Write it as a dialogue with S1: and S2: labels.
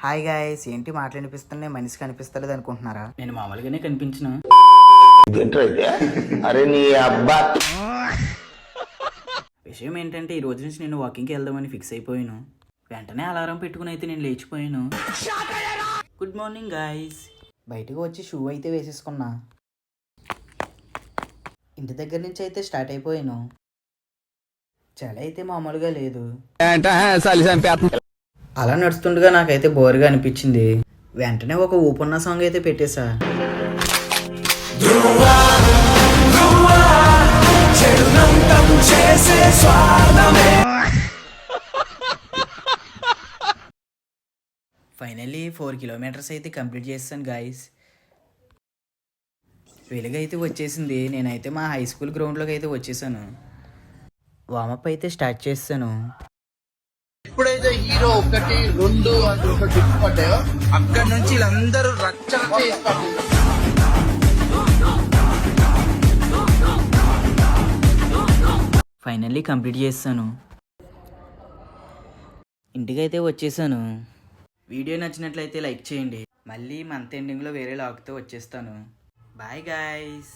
S1: Hi guys, ఏంటి మాటలు వినిపిస్తున్నాయి, మనిషి కనిపిస్తలేదు అనుకుంటున్నారా?
S2: నేను మామూలుగానే కనిపించిన.
S3: అరే నీ అబ్బా.
S2: విషయం ఏంటంటే ఈ రోజు నుంచి నేను వాకింగ్కి వెళ్దామని ఫిక్స్ అయిపోయాను. వెంటనే అలారం పెట్టుకుని అయితే నేను లేచిపోయాను. Good morning guys.
S1: బయటకు వచ్చి షూ అయితే వేసేసుకున్నా. ఇంటి దగ్గర నుంచి అయితే స్టార్ట్ అయిపోయాను. చలి అయితే మామూలుగా లేదు. అలా నడుస్తుండగా నాకైతే బోర్గా అనిపించింది. వెంటనే ఒక ఊపున్న సాంగ్ అయితే పెట్టేశా. ఫైనల్లీ 4 కిలోమీటర్స్ అయితే కంప్లీట్ చేస్తాను గాయస్. వెలుగైతే వచ్చేసింది. నేనైతే మా హై స్కూల్ గ్రౌండ్లోకి అయితే వచ్చేసాను. వామప్ అయితే స్టార్ట్ చేస్తాను.
S4: ఎప్పుడైతే హీరో 1, 2 అని ఒక టిప్ పడ్డాయో అక్కడ నుంచి వీళ్ళందరూ రచ్చన చేస్తారు.
S2: ఫైనల్లీ కంప్లీట్ చేస్తాను. ఇంటికైతే వచ్చేసాను. వీడియో నచ్చినట్లయితే లైక్ చేయండి. మళ్ళీ మంత్ ఎండింగ్లో వేరే లాగ్తో వచ్చేస్తాను. Bye guys.